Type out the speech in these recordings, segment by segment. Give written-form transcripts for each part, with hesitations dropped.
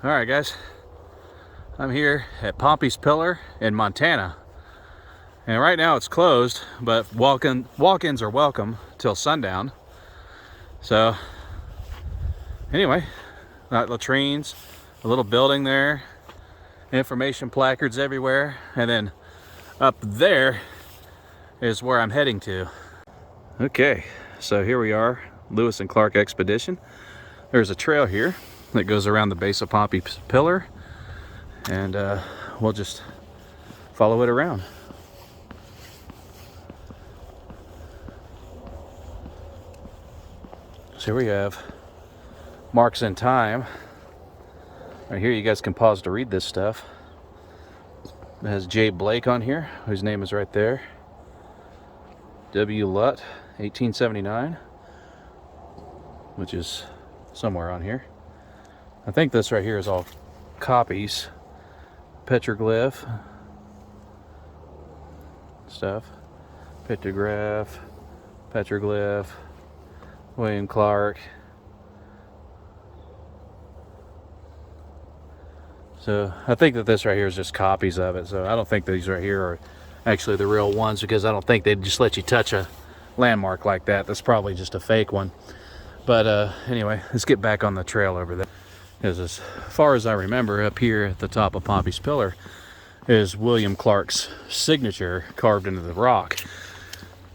All right, guys, I'm here at Pompey's Pillar in Montana, and right now it's closed, but walk-ins are welcome till sundown. So anyway, got latrines, a little building there, information placards everywhere, and then up there is where I'm heading to. Okay, so here we are, Lewis and Clark Expedition. There's a trail here that goes around the base of Pompey's Pillar, and we'll just follow it around. So here we have marks in time. Right here, you guys can pause to read this stuff. It has J. Blake on here, whose name is right there. W. Lutt, 1879, which is somewhere on here. I think this right here is all copies, petroglyph stuff, pictograph, petroglyph, William Clark. So I think that this right here is just copies of it. So I don't think these right here are actually the real ones, because I don't think they'd just let you touch a landmark like that. That's probably just a fake one. But anyway, let's get back on the trail over there. Because as far as I remember, up here at the top of Pompey's Pillar is William Clark's signature carved into the rock.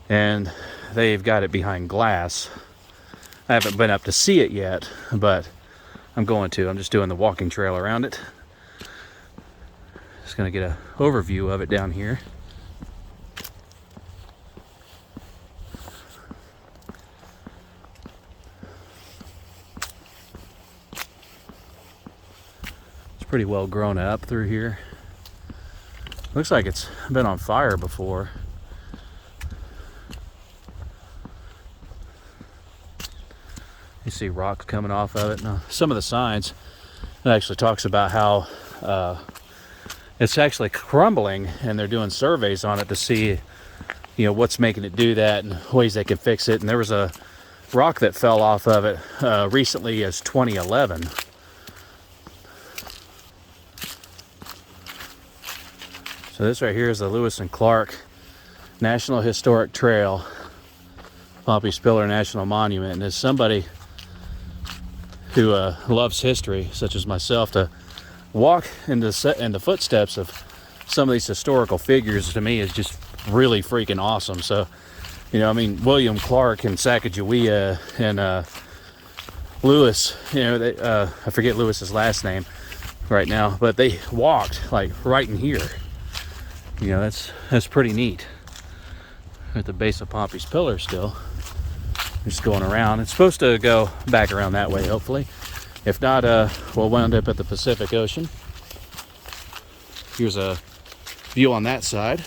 And they've got it behind glass. I haven't been up to see it yet, but I'm going to. I'm just doing the walking trail around it. Just going to get an overview of it down here. Pretty well grown up through here. Looks like it's been on fire before. You see rocks coming off of it. Now, some of the signs, it actually talks about how it's actually crumbling, and they're doing surveys on it to see, you know, what's making it do that and ways they can fix it. And there was a rock that fell off of it recently as 2011. So this right here is the Lewis and Clark National Historic Trail, Pompey's Pillar National Monument. And as somebody who loves history, such as myself, to walk in the footsteps of some of these historical figures, to me, is just really freaking awesome. So, you know, I mean, William Clark and Sacagawea and Lewis, you know, they, I forget Lewis's last name right now, but they walked like right in here. You know, that's pretty neat. At the base of Pompey's Pillar still. Just going around. It's supposed to go back around that way, hopefully. If not, we'll wind up at the Pacific Ocean. Here's a view on that side.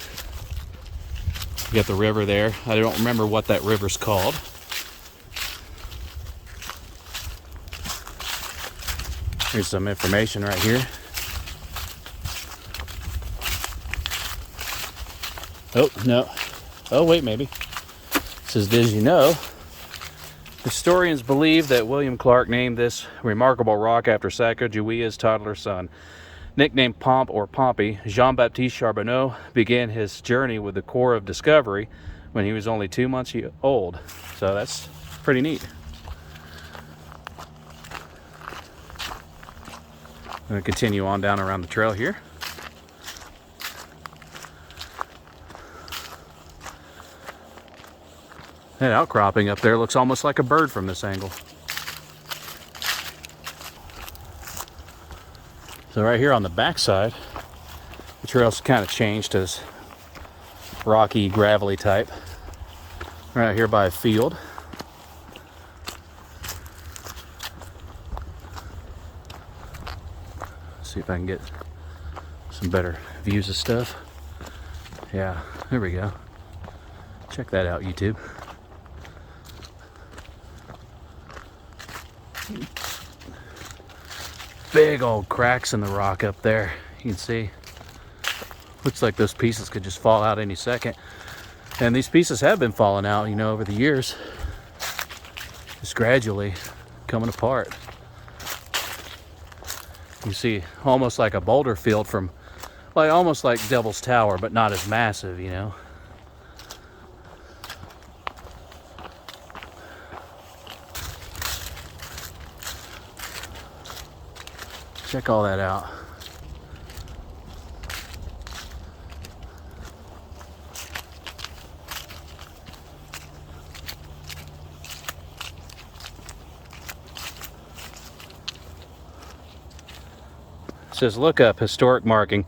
You got the river there. I don't remember what that river's called. Here's some information right here. Oh, no. Oh, wait, maybe. It says, did you know? Historians believe that William Clark named this remarkable rock after Sacagawea's toddler son. Nicknamed Pomp or Pompey, Jean-Baptiste Charbonneau began his journey with the Corps of Discovery when he was only 2 months old. So that's pretty neat. I'm going to continue on down around the trail here. That outcropping up there looks almost like a bird from this angle. So right here on the backside, the trail's kind of changed to this rocky, gravelly type. Right here by a field. Let's see if I can get some better views of stuff. Yeah, there we go. Check that out, YouTube. Big old cracks in the rock up there. You can see. Looks like those pieces could just fall out any second. And these pieces have been falling out, you know, over the years. Just gradually coming apart. You see almost like a boulder field from, like almost like Devil's Tower, but not as massive, you know. Check all that out. It says, look up historic marking.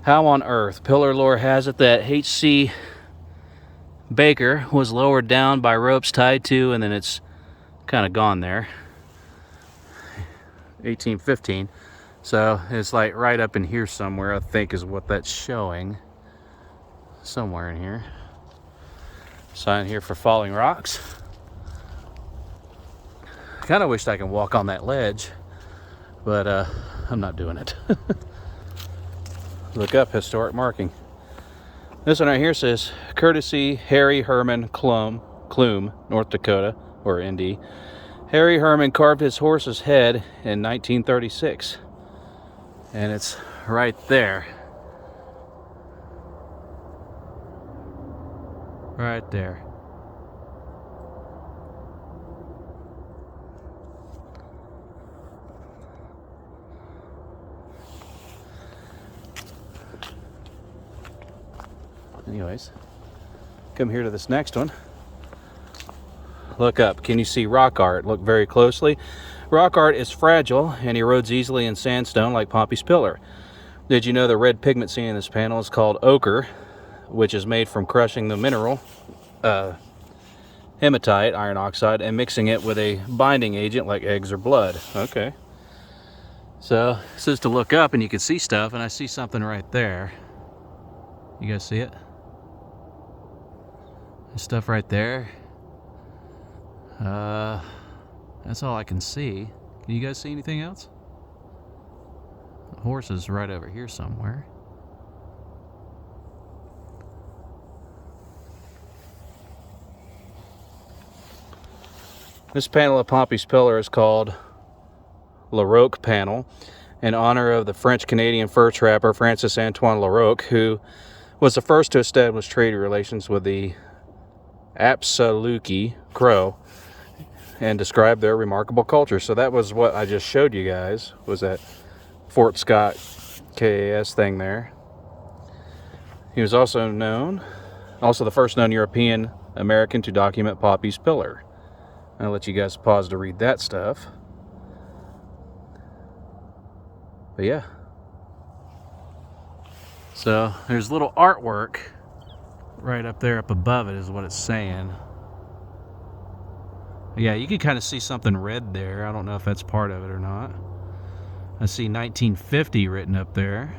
How on earth? Pillar lore has it that H.C. Baker was lowered down by ropes tied to, and then it's kind of gone there. 1815. So it's like right up in here somewhere, I think, is what that's showing. Somewhere in here. Sign here for falling rocks. I kind of wished I could walk on that ledge, but I'm not doing it. Look up historic marking. This one right here says, courtesy Harry Herman Clume, North Dakota, or ND. Harry Herman carved his horse's head in 1936. And it's right there. Right there. Anyways, come here to this next one. Look up. Can you see rock art? Look very closely. Rock art is fragile and erodes easily in sandstone like Pompey's pillar. Did you know the red pigment seen in this panel is called ochre, which is made from crushing the mineral hematite, iron oxide, and mixing it with a binding agent like eggs or blood. Okay. So it says to look up and you can see stuff, and I see something right there. You guys see it? There's stuff right there. That's all I can see. Can you guys see anything else? The horse is right over here somewhere. This panel of Pompey's pillar is called Larocque panel, in honor of the French-Canadian fur trapper Francis Antoine Larocque, who was the first to establish trade relations with the Apsaluki Crow and describe their remarkable culture. So that was what I just showed you guys, was that Fort Scott KAS thing there. He was also the first known European American to document Pompey's pillar. I'll let you guys pause to read that stuff. But yeah. So there's little artwork right up there, up above it is what it's saying. Yeah, you can kind of see something red there. I don't know if that's part of it or not. I see 1950 written up there.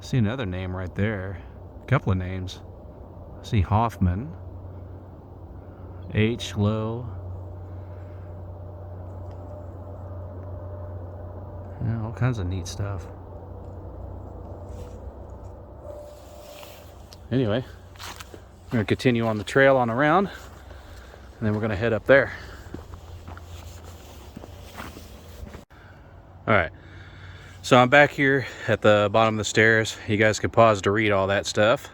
I see another name right there. A couple of names. I see Hoffman. H. Lowe. Yeah, all kinds of neat stuff. Anyway, we're going to continue on the trail on around, and then we're going to head up there. Alright, so I'm back here at the bottom of the stairs. You guys can pause to read all that stuff.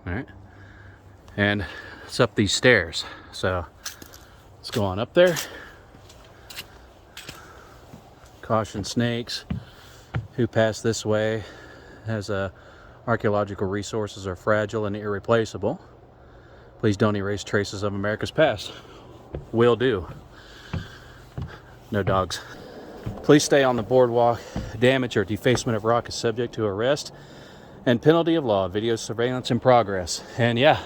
Alright, and it's up these stairs. So let's go on up there. Caution snakes who pass this way, as archaeological resources are fragile and irreplaceable. Please don't erase traces of America's past. Will do. No dogs. Please stay on the boardwalk. Damage or defacement of rock is subject to arrest and penalty of law. Video surveillance in progress. And yeah,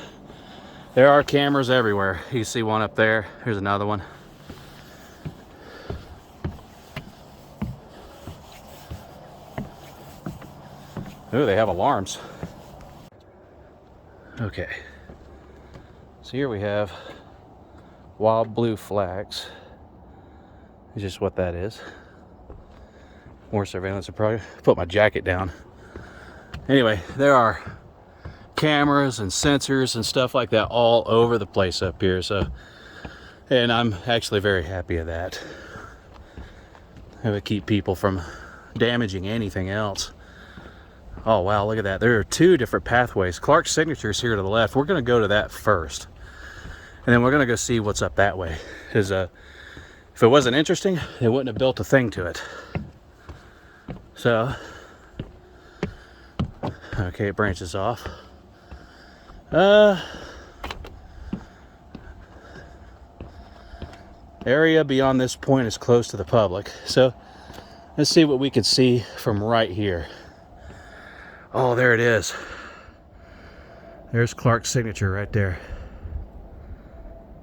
there are cameras everywhere. You see one up there. Here's another one. Ooh, they have alarms. Okay. So here we have wild blue flax. It's just what that is. More surveillance in progress. Put my jacket down. Anyway, there are cameras and sensors and stuff like that all over the place up here. So And I'm actually very happy of that. It would keep people from damaging anything else. Oh wow, look at that. There are two different pathways. Clark's signature is here to the left. We're going to go to that first. And then we're going to go see what's up that way. Because if it wasn't interesting, they wouldn't have built a thing to it. So, okay, it branches off. Area beyond this point is closed to the public. So, let's see what we can see from right here. Oh, there it is. There's Clark's signature right there.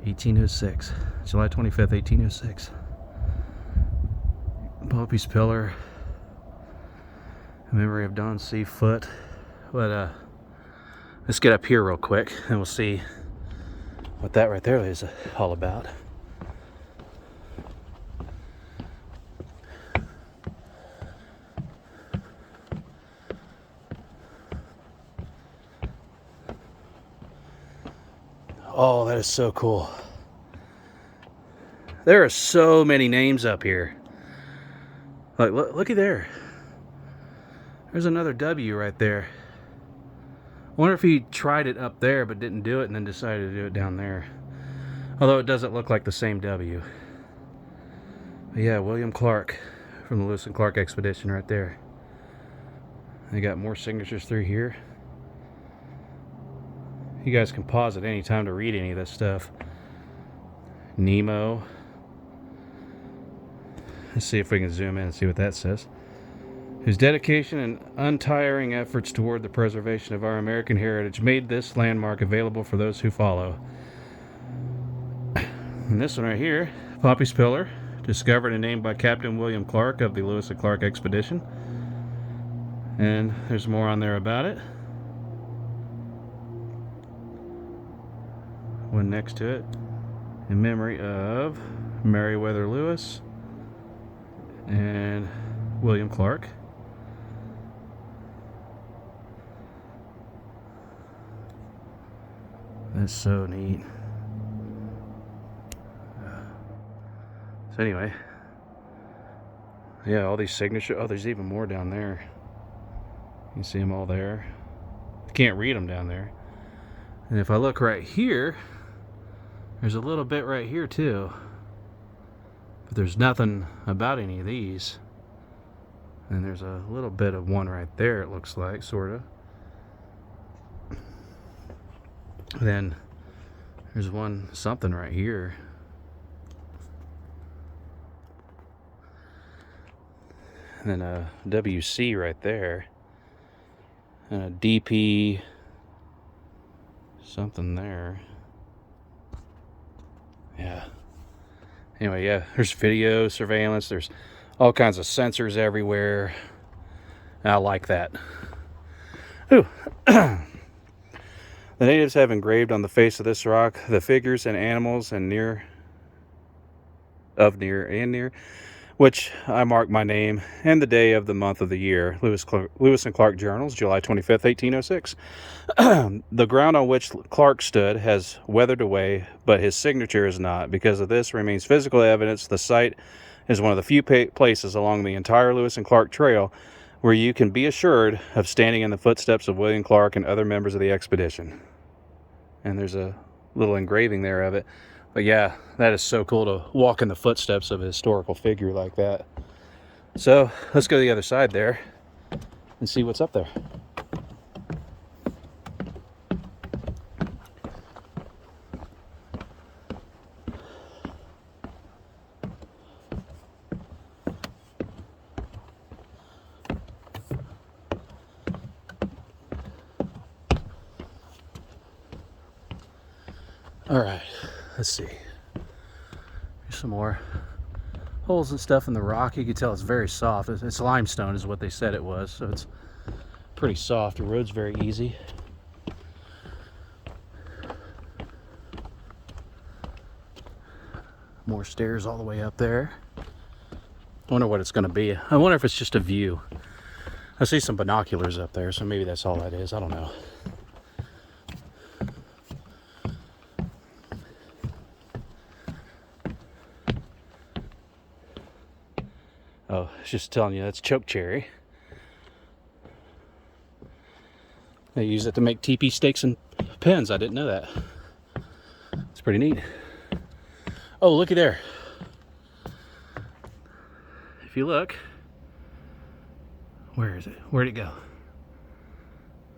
1806. July 25th, 1806. Pompey's pillar. In memory of Don C. Foote. But, let's get up here real quick and we'll see what that right there is all about. Oh, that is so cool. There are so many names up here. Like, looky there. There's another W right there. I wonder if he tried it up there but didn't do it and then decided to do it down there. Although it doesn't look like the same W. But yeah, William Clark from the Lewis and Clark expedition right there. They got more signatures through here. You guys can pause at any time to read any of this stuff. Nemo. Let's see if we can zoom in and see what that says. His dedication and untiring efforts toward the preservation of our American heritage made this landmark available for those who follow. And this one right here, Pompey's Pillar, discovered and named by Captain William Clark of the Lewis and Clark expedition. And there's more on there about it. One next to it, in memory of Meriwether Lewis and William Clark. That's so neat. So anyway, yeah, all these signatures. Oh, there's even more down there. You can see them all there. You can't read them down there. And if I look right here, there's a little bit right here too. But there's nothing about any of these. And there's a little bit of one right there, it looks like, sort of. Then there's one something right here. And then a WC right there. And a DP something there. Yeah. Anyway, yeah, there's video surveillance. There's all kinds of sensors everywhere. And I like that. Ooh. The natives have engraved on the face of this rock the figures and animals and near, which I mark my name and the day of the month of the year. Lewis and Clark Journals, July 25th, 1806. The ground on which Clark stood has weathered away, but his signature is not. Because of this remains physical evidence. The site is one of the few places along the entire Lewis and Clark Trail where you can be assured of standing in the footsteps of William Clark and other members of the expedition. And there's a little engraving there of it. But yeah, that is so cool to walk in the footsteps of a historical figure like that. So let's go to the other side there and see what's up there. All right, let's see. Here's some more holes and stuff in the rock. You can tell it's very soft. It's limestone is what they said it was, so it's pretty soft. The road's very easy. More stairs all the way up there. I wonder what it's going to be. I wonder if it's just a view. I see some binoculars up there, so maybe that's all that is. I don't know. Oh, it's just telling you that's chokecherry. They use it to make teepee stakes and pins. I didn't know that. It's pretty neat. Oh, looky there. If you look, where is it? Where'd it go?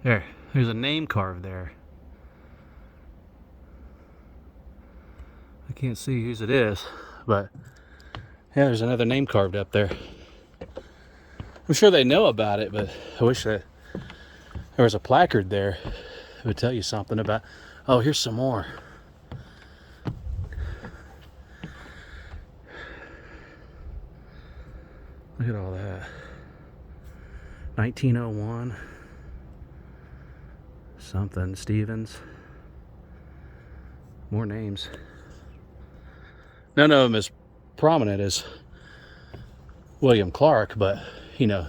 There's a name carved there. I can't see whose it is, but yeah, there's another name carved up there. I'm sure they know about it, but I wish that there was a placard there that would tell you something about. Oh, here's some more. Look at all that. 1901. Something Stevens. More names. None of them as prominent as William Clark, but you know,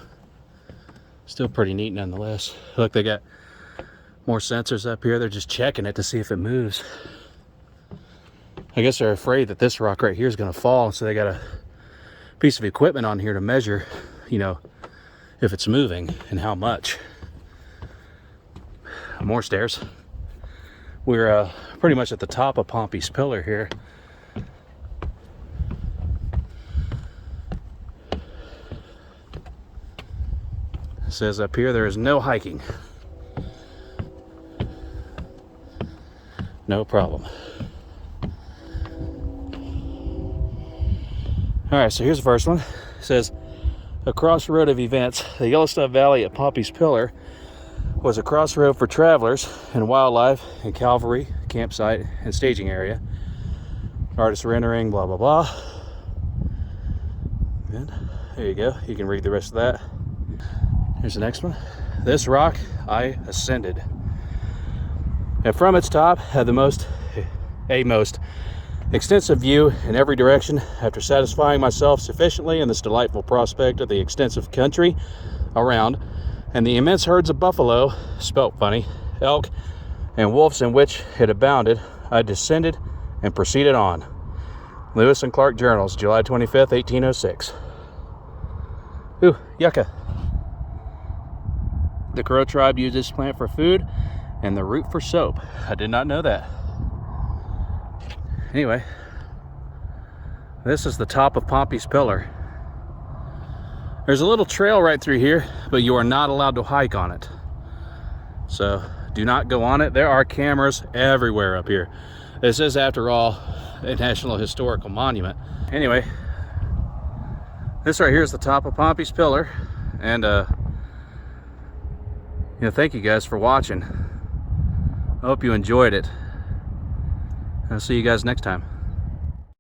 still pretty neat nonetheless. Look, they got more sensors up here. They're just checking it to see if it moves. I guess they're afraid that this rock right here is going to fall, so they got a piece of equipment on here to measure, you know, if it's moving and how much. More stairs. We're pretty much at the top of Pompey's Pillar here. It says up here there is no hiking. No problem. Alright, so here's the first one. It says, a crossroad of events. The Yellowstone Valley at Pompey's Pillar was a crossroad for travelers and wildlife and cavalry, campsite, and staging area. Artist rendering, blah, blah, blah. And there you go. You can read the rest of that. Here's the next one. This rock I ascended, and from its top had the most extensive view in every direction. After satisfying myself sufficiently in this delightful prospect of the extensive country around and the immense herds of buffalo, spelt funny, elk, and wolves in which it abounded, I descended and proceeded on. Lewis and Clark Journals, July 25th, 1806. Ooh, yucca. The Crow tribe used this plant for food and the root for soap. I did not know that. Anyway, this is the top of Pompey's Pillar. There's a little trail right through here, but you are not allowed to hike on it. So do not go on it. There are cameras everywhere up here. This is, after all, a National Historical Monument. Anyway, this right here is the top of Pompey's Pillar. And, thank you guys for watching. I hope you enjoyed it. I'll see you guys next time.